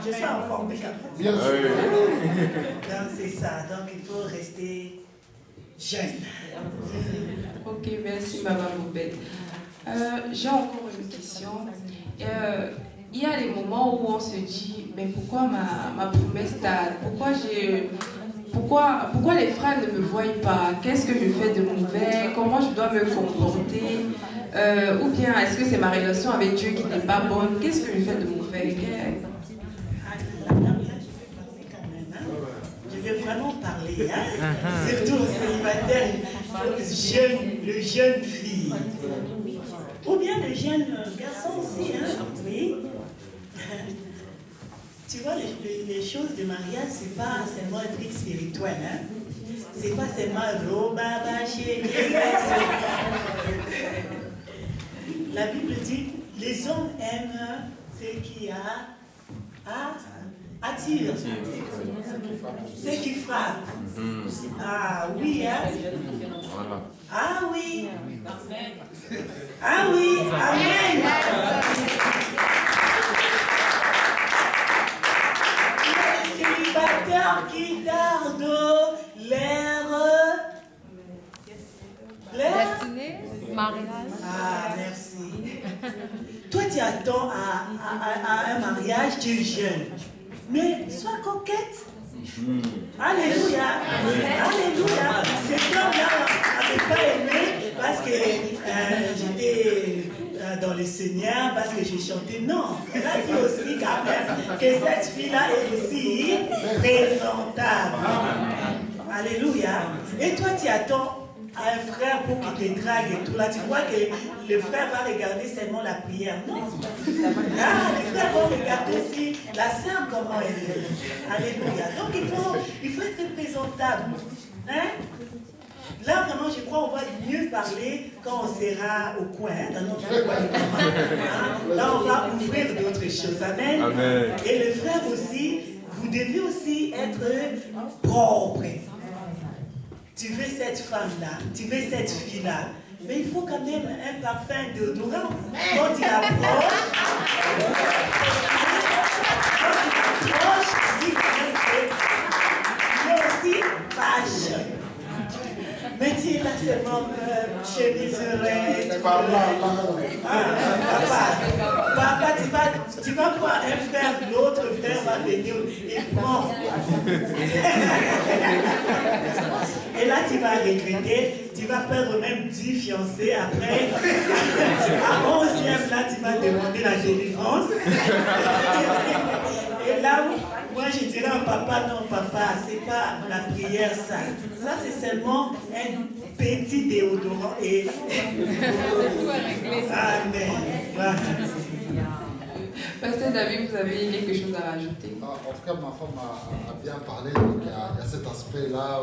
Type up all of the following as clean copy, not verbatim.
Je suis en forme de 4 ans. Bien sûr. Donc c'est ça. Donc il faut rester jeune. Ok, merci Maman Boubette. J'ai encore une question. Il y a des moments où on se dit, mais pourquoi ma promesse tarde? Pourquoi les frères ne me voient pas? Qu'est-ce que je fais de mauvais? Comment je dois me comporter? Ou bien est-ce que c'est ma relation avec Dieu qui n'est pas bonne? Qu'est-ce que je fais de mauvais? Je vais vraiment parler, hein? Surtout aux célibataires, le jeune fille. Ou bien le jeune garçon aussi, hein? Oui. Tu vois, les choses de mariage, c'est pas seulement un truc spirituel, hein? C'est pas seulement roba, chérie. La Bible dit, les hommes aiment ce qui attire, ce qui frappe. Ah oui, hein? Ah oui. Ah oui, amen. Les célibataires qui tardent destinée, mariage. Ah, merci. Toi, tu attends à un mariage, tu es jeune. Mais sois coquette. Alléluia. Alléluia. Cet homme-là n'avait pas aimé parce que j'étais dans le Seigneur, parce que j'ai chanté. Non, elle a dit aussi quand même que cette fille-là est aussi présentable. Alléluia. Et toi, tu attends à un frère pour qu'il te drague et tout là. Tu crois que le frère va regarder seulement la prière? Non. Ah, les frères vont regarder aussi la sœur comment elle est. Alléluia. Donc il faut être présentable. Hein? Là, vraiment, je crois qu'on va mieux parler quand on sera au coin, dans notre coin. Là, on va ouvrir d'autres choses. Amen. Amen. Et le frère aussi, vous devez aussi être propre. Tu veux cette femme-là, tu veux cette fille-là, mais il faut quand même un parfum déodorant. Quand il approche, dis quand même que tu es aussi fâche. Mais tu es là seulement chemise raide. Papa, tu vas voir un frère, l'autre frère va venir et prend. Et là, tu vas regretter, tu vas perdre même 10 fiancés après. À 11e, là, tu vas demander la délivrance. Et là, moi, je dirais à papa, non, papa, c'est pas la prière, ça. Ça, c'est seulement un petit déodorant et... Amen. Voilà. Pasteur David, vous avez quelque chose à rajouter? En tout cas, ma femme a bien parlé. Donc il y a cet aspect-là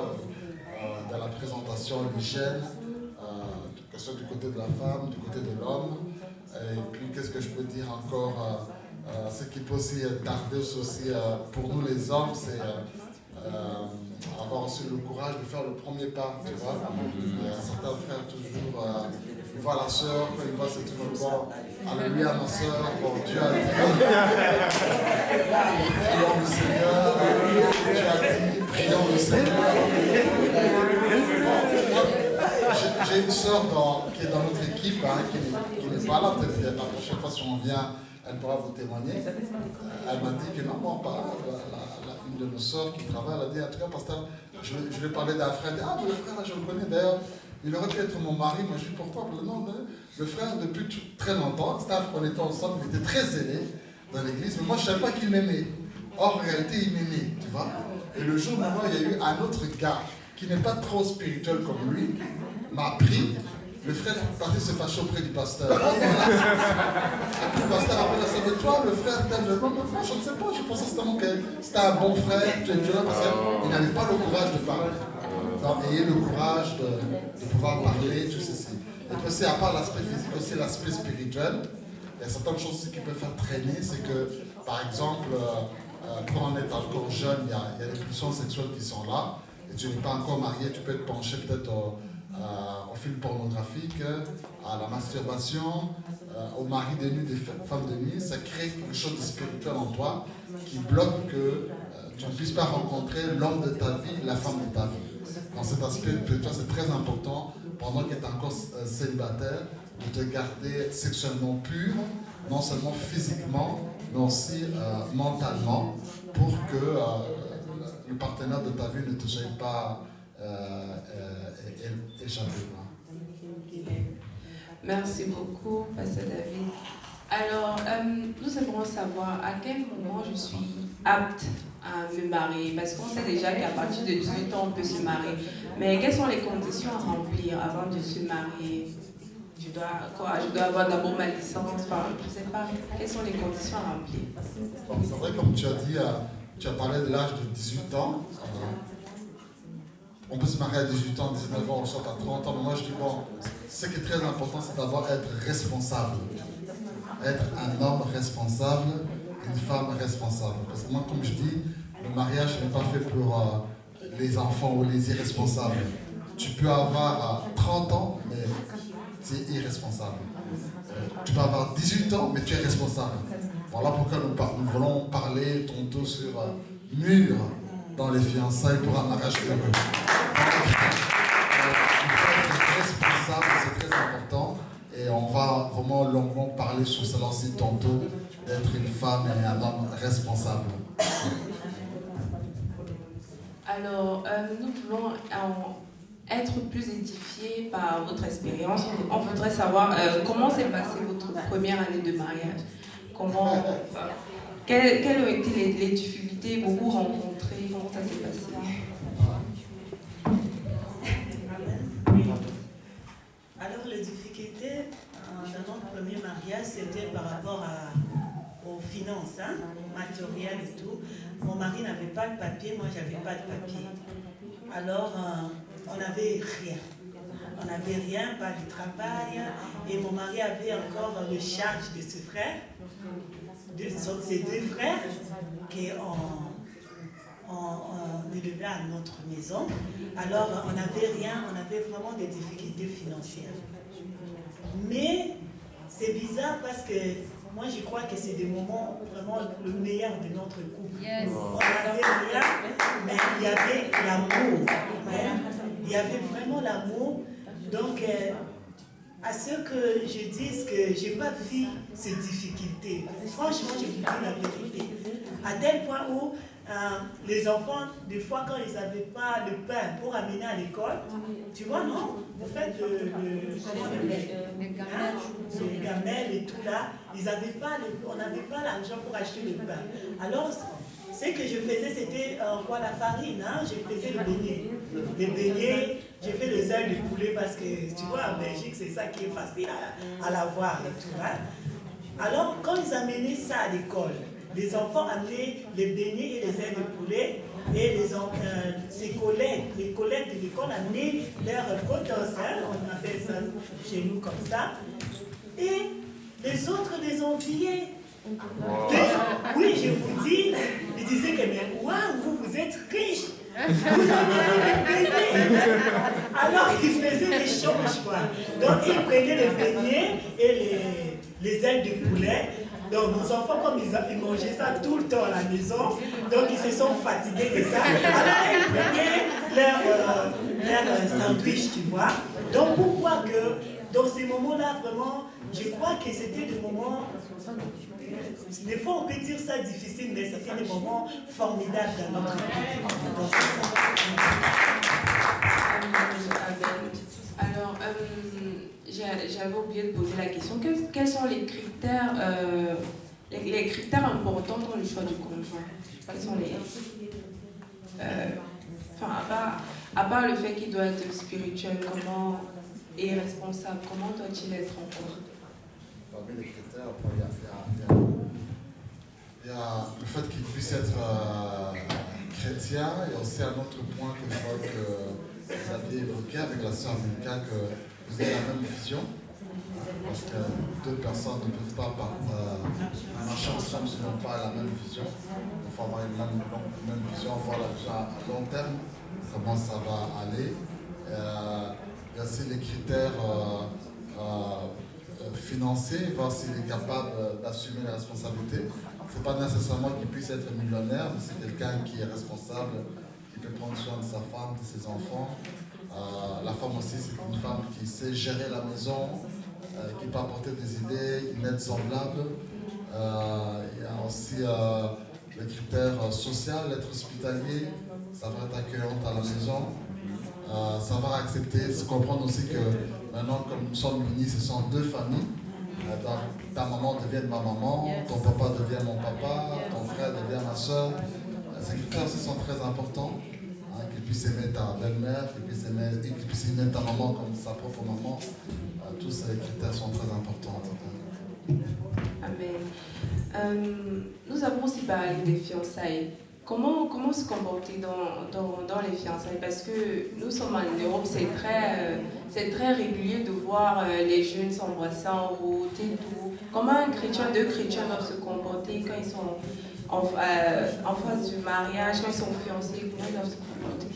dans la présentation, l'hygiène, que ce soit du côté de la femme, du côté de l'homme. Et puis, qu'est-ce que je peux dire encore? Ce qui peut aussi tarder aussi pour nous les hommes, c'est avoir aussi le courage de faire le premier pas. Tu vois? Certains frères toujours, ils voient la sœur, quand ils voient cette femme, alléluia ma sœur, bon Dieu a dit, prions le Seigneur, Dieu a dit, prions le Seigneur. J'ai une sœur qui est dans notre équipe, hein, qui n'est pas là, peut-être la prochaine fois si on vient, elle pourra vous témoigner. Elle m'a dit que non, moi, une de nos sœurs qui travaille, elle a dit, en tout cas, pasteur, je vais parler d'un frère. Ah, mais le frère, là, je le connais d'ailleurs. Il aurait pu être mon mari. Moi, je dis pourquoi? Non, le frère, depuis très longtemps, on était ensemble, il était très zélé dans l'église, mais moi, je ne savais pas qu'il m'aimait. Or, en réalité, il m'aimait, tu vois. Et le jour où il y a eu un autre gars qui n'est pas trop spirituel comme lui, m'a pris. Le frère est parti se fâcher auprès du pasteur. Le pasteur appelle à ça de toi, le frère t'aime. Je ne sais pas, je pensais que c'était un bon frère, tu vois, parce qu'il n'avait pas le courage de parler. Donc, ayez le courage de pouvoir parler, tout ceci. Et puis aussi, à part l'aspect physique, aussi l'aspect spirituel, il y a certaines choses qui peuvent faire traîner, c'est que, par exemple, quand on est encore jeune, il y a des pulsions sexuelles qui sont là, et tu n'es pas encore marié, tu peux te pencher peut-être au films pornographiques, à la masturbation, au mari de nuit, des femmes de nuit, ça crée quelque chose de spirituel en toi qui bloque que tu ne puisses pas rencontrer l'homme de ta vie, la femme de ta vie. Dans cet aspect spirituel, c'est très important, pendant que tu es encore célibataire, de te garder sexuellement pur, non seulement physiquement, mais aussi mentalement, pour que le partenaire de ta vie ne te gêne pas échapper. Merci beaucoup, Pasteur David. Alors, nous aimerons savoir à quel moment je suis apte à me marier, parce qu'on sait déjà qu'à partir de 18 ans, on peut se marier. Mais quelles sont les conditions à remplir avant de se marier? Je dois avoir d'abord ma licence, enfin, je ne sais pas. Quelles sont les conditions à remplir? Bon, c'est vrai, comme tu as dit, tu as parlé de l'âge de 18 ans. On peut se marier à 18 ans, 19 ans, soit à 30 ans. Mais moi, je dis, bon, ce qui est très important, c'est d'abord être responsable. Être un homme responsable, une femme responsable. Parce que moi, comme je dis, le mariage n'est pas fait pour les enfants ou les irresponsables. Tu peux avoir 30 ans, mais tu es irresponsable. Tu peux avoir 18 ans, mais tu es responsable. Voilà pourquoi nous voulons parler tantôt sur mûr dans les fiançailles pour un mariage heureux. Être responsable, c'est très important. Et on va vraiment longuement parler sur cela aussi tantôt, d'être une femme et un homme responsable. Alors, nous voulons être plus édifiés par votre expérience. On voudrait savoir comment s'est passée votre première année de mariage. Quelles ont été les difficultés beaucoup rencontrées? Comment ça s'est passé? Alors, les difficultés dans notre premier mariage, c'était par rapport aux finances, matériel et tout. Mon mari n'avait pas de papier, moi j'avais pas de papier. Alors, on n'avait rien. On n'avait rien, pas de travail. Et mon mari avait encore le charge de ses frères, ses deux frères, qu'on élevait à notre maison. Alors, on n'avait rien, on avait vraiment des difficultés financières. Mais c'est bizarre parce que moi, je crois que c'est des moments vraiment le meilleur de notre couple. Yes. On n'avait rien, mais il y avait l'amour. Il y avait vraiment l'amour. Donc, à ce que je dise que je n'ai pas vu ces difficultés. Franchement, je vous dis la vérité. À tel point où les enfants, des fois, quand ils n'avaient pas le pain pour amener à l'école, tu vois, non? Vous faites les gamelles et tout là, on n'avait pas l'argent pour acheter le pain. Alors, ce que je faisais, c'était la farine, je faisais le beignet. Les beignets, j'ai fait les ailes de poulet parce que, tu vois, en Belgique, c'est ça qui est facile à l'avoir et tout là. Alors, quand ils amenaient ça à l'école, les enfants amenaient les beignets et les ailes de poulet et ces collègues de l'école amenaient leurs potentiels, on appelle ça chez nous comme ça, et les autres les enviaient. Oui, je vous dis, ils disaient que mais waouh, vous êtes riches, vous avez des beignets. Alors ils faisaient l'échange quoi. Donc ils prenaient les beignets et les ailes de poulet. Donc nos enfants, comme ils mangeaient ça tout le temps à la maison, donc ils se sont fatigués de ça. Alors ils prenaient leur sandwich, tu vois. Donc pourquoi que dans ces moments-là, vraiment, je crois que c'était des moments, des fois on peut dire ça difficile, mais c'était des moments formidables dans notre vie. Alors, j'avais oublié de poser la question. Quels sont les critères importants dans le choix du conjoint? Quels sont les... à part le fait qu'il doit être spirituel, et responsable, comment doit-il être encore? Parmi les critères, il y a le fait qu'il puisse être chrétien. Il y a aussi un autre point que je crois que vous aviez évoqué avec la sœur Milka, que vous avez la même vision. Parce que deux personnes ne peuvent pas marcher ensemble si n'ont pas la même vision. Il faut avoir une même vision, voir la vision à long terme, comment ça va aller. Il y y a aussi les critères financiers, voir s'il est capable d'assumer la responsabilité. Ce n'est pas nécessairement qu'il puisse être millionnaire, mais c'est quelqu'un qui est responsable, qui peut prendre soin de sa femme, de ses enfants. La femme aussi, c'est une femme qui sait gérer la maison, qui peut apporter des idées, une aide semblable. Il y a aussi le critère social, être hospitalier, savoir être accueillante à la maison, savoir accepter, se comprendre aussi que maintenant, comme nous sommes unis, ce sont deux familles. Ta maman devient ma maman, ton papa devient mon papa, ton frère devient ma soeur. Ces critères aussi sont très importants. Qu'il puisse aimer ta belle-mère, qu'il puisse aimer ta maman comme sa propre maman. Tous ces critères sont très importants. Amen. Nous avons aussi parlé des fiançailles. Comment se comporter dans les fiançailles? Parce que nous sommes en Europe, c'est très régulier de voir les jeunes s'embrasser en route et tout. Comment deux chrétiens doivent se comporter quand ils sont en phase du mariage, quand ils sont fiancés? Comment ils doivent se comporter?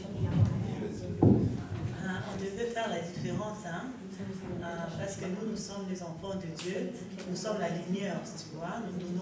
On devait faire la différence, parce que nous sommes les enfants de Dieu, nous sommes la lumière, tu vois, nous donnons